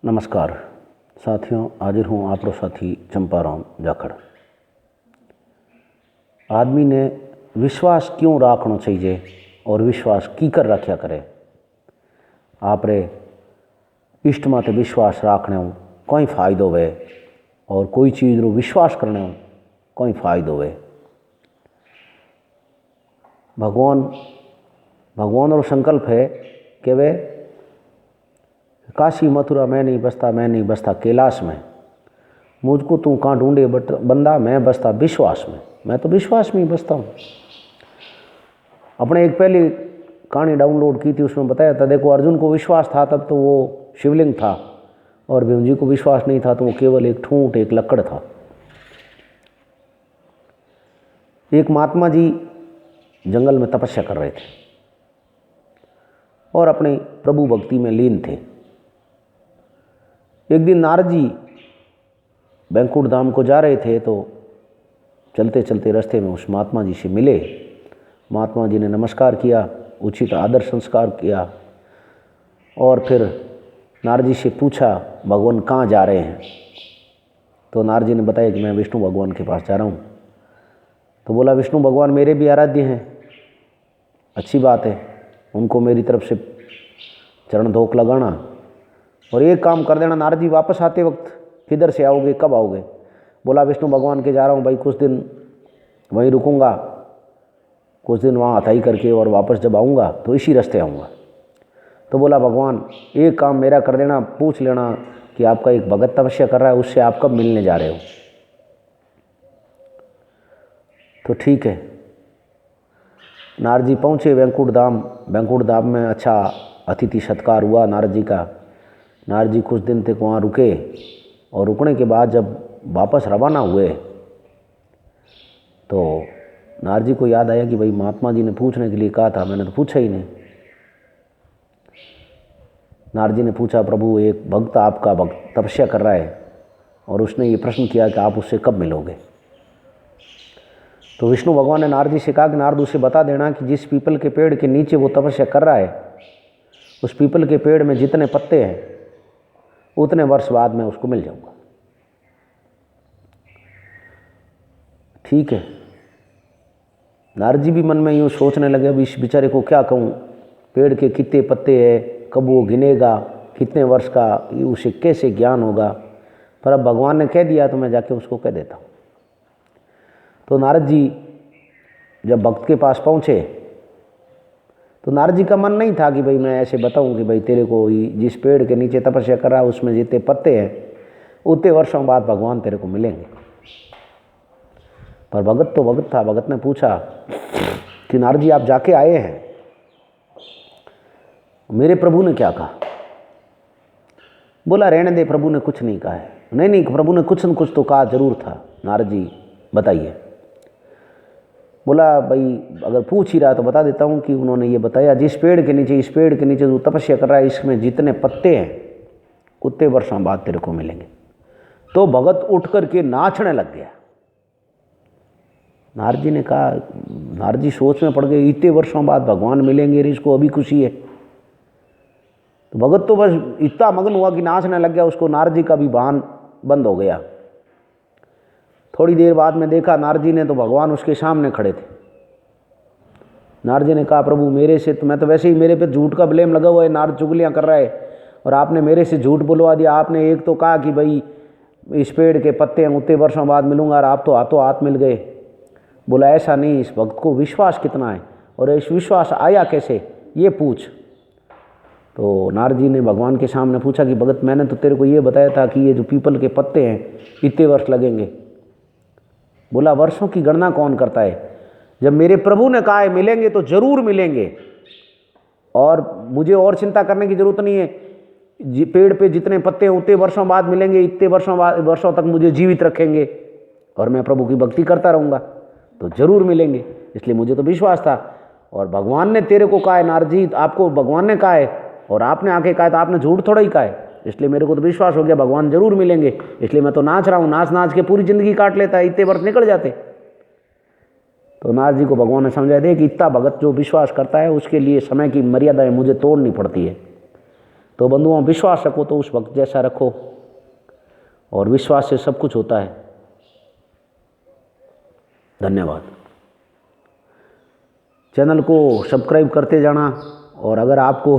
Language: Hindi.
नमस्कार साथियों, हाजिर हूँ आपरो साथी चंपाराम जाखड़। आदमी ने विश्वास क्यों रखना चाहिए और विश्वास की कर रखा करे। आप रे इष्ट माते विश्वास रखने हो कोई फायदो हुए और कोई चीज़ रो विश्वास करने हो कोई फायदो हुए। भगवान रो संकल्प है कि वे काशी मथुरा मैं नहीं बसता कैलाश में, मुझको तू कहाँ ढूंढे बंदा, मैं बसता विश्वास में। मैं तो विश्वास में ही बसता हूँ। अपने एक पहली कहानी डाउनलोड की थी, उसमें बताया था, देखो अर्जुन को विश्वास था तब तो वो शिवलिंग था, और भीम जी को विश्वास नहीं था तो वो केवल एक ठूंठ एक लकड़ था। एक महात्मा जी जंगल में तपस्या कर रहे थे और अपने प्रभु भक्ति में लीन थे। एक दिन नारद जी बैंकुट धाम को जा रहे थे तो चलते चलते रास्ते में उस महात्मा जी से मिले। महात्मा जी ने नमस्कार किया, उचित आदर संस्कार किया और फिर नारद जी से पूछा, भगवान कहाँ जा रहे हैं? तो नारद जी ने बताया कि मैं विष्णु भगवान के पास जा रहा हूँ। तो बोला, विष्णु भगवान मेरे भी आराध्य हैं, अच्छी बात है, उनको मेरी तरफ से चरण धोख लगाना और एक काम कर देना, नारद जी वापस आते वक्त किधर से आओगे, कब आओगे? बोला, विष्णु भगवान के जा रहा हूँ भाई, कुछ दिन वहीं रुकूंगा, कुछ दिन वहाँ हथाई करके और वापस जब आऊँगा तो इसी रास्ते आऊँगा। तो बोला, भगवान एक काम मेरा कर देना, पूछ लेना कि आपका एक भगत तपस्या कर रहा है, उससे आप कब मिलने जा रहे हो? तो ठीक है। नारद जी पहुँचे बैंकुट धाम में अच्छा अतिथि सत्कार हुआ नारद जी का। नारद जी कुछ दिन तक वहाँ रुके और रुकने के बाद जब वापस रवाना हुए तो नारद जी को याद आया कि भाई महात्मा जी ने पूछने के लिए कहा था, मैंने तो पूछा ही नहीं। नारद जी ने पूछा, प्रभु एक भक्त आपका तपस्या कर रहा है और उसने ये प्रश्न किया कि आप उससे कब मिलोगे? तो विष्णु भगवान ने नारद जी से कहा कि नारद उसे बता देना कि जिस पीपल के पेड़ के नीचे वो तपस्या कर रहा है, उस पीपल के पेड़ में जितने पत्ते हैं उतने वर्ष बाद मैं उसको मिल जाऊंगा। ठीक है। नारद जी भी मन में यूँ सोचने लगे, अब इस बेचारे को क्या कहूँ, पेड़ के कितने पत्ते हैं, कब वो गिनेगा, कितने वर्ष का, उसे कैसे ज्ञान होगा। पर अब भगवान ने कह दिया तो मैं जाके उसको कह देता हूँ। तो नारद जी जब भक्त के पास पहुँचे तो नारद जी का मन नहीं था कि भाई मैं ऐसे बताऊं कि भाई तेरे को जिस पेड़ के नीचे तपस्या कर रहा है उसमें जितने पत्ते हैं उतने वर्षों बाद भगवान तेरे को मिलेंगे। पर भगत तो भगत था। भगत ने पूछा कि नारद जी आप जाके आए हैं, मेरे प्रभु ने क्या कहा? बोला, रहने दे, प्रभु ने कुछ नहीं कहा है। नहीं, प्रभु ने कुछ न कुछ तो कहा जरूर था। नारद जी बताइए। बोला, भाई अगर पूछ ही रहा तो बता देता हूँ कि उन्होंने ये बताया, जिस पेड़ के नीचे, इस पेड़ के नीचे जो तपस्या कर रहा है, इसमें जितने पत्ते हैं उतने वर्षों बाद तेरे को मिलेंगे। तो भगत उठ करके नाचने लग गया। नारद जी ने कहा, नारद जी सोच में पड़ गए, इतने वर्षों बाद भगवान मिलेंगे, इसको अभी खुशी है। तो भगत तो बस इतना मगन हुआ कि नाचने लग गया, उसको नारद जी का भी भान बंद हो गया। थोड़ी देर बाद में देखा नारद जी ने तो भगवान उसके सामने खड़े थे। नारद जी ने कहा, प्रभु मेरे से तो, मैं तो वैसे ही मेरे पे झूठ का ब्लेम लगा हुआ है, नारद चुगलियाँ कर रहा है और आपने मेरे से झूठ बुलवा दिया। आपने एक तो कहा कि भाई इस पेड़ के पत्ते हैं उतने वर्षों बाद मिलूंगा और आप तो हाथों हाथ मिल गए। बोला, ऐसा नहीं, इस भक्त को विश्वास कितना है और इस विश्वास आया कैसे, ये पूछ। तो नारद जी ने भगवान के सामने पूछा कि भगत मैंने तो तेरे को ये बताया था कि ये जो पीपल के पत्ते हैं इतने वर्ष लगेंगे। बोला, वर्षों की गणना कौन करता है? जब मेरे प्रभु ने कहा है मिलेंगे तो जरूर मिलेंगे और मुझे और चिंता करने की जरूरत नहीं है। पेड़ पे जितने पत्ते हैं उतने वर्षों बाद मिलेंगे, इतने वर्षों तक मुझे जीवित रखेंगे और मैं प्रभु की भक्ति करता रहूँगा तो जरूर मिलेंगे। इसलिए मुझे तो विश्वास था। और भगवान ने तेरे को कहा है नारद जी, आपको भगवान ने कहा है और आपने आके कहा है तो आपने झूठ थोड़ा ही कहा है। इसलिए मेरे को तो विश्वास हो गया भगवान जरूर मिलेंगे। इसलिए मैं तो नाच रहा हूँ, नाच के पूरी जिंदगी काट लेता है, इतने वर्ष निकल जाते। तो नारद जी को भगवान ने समझा दे कि इतना भगत जो विश्वास करता है उसके लिए समय की मर्यादाएं मुझे तोड़नी पड़ती है। तो बंधुओं, विश्वास रखो तो उस वक्त जैसा रखो, और विश्वास से सब कुछ होता है। धन्यवाद। चैनल को सब्सक्राइब करते जाना, और अगर आपको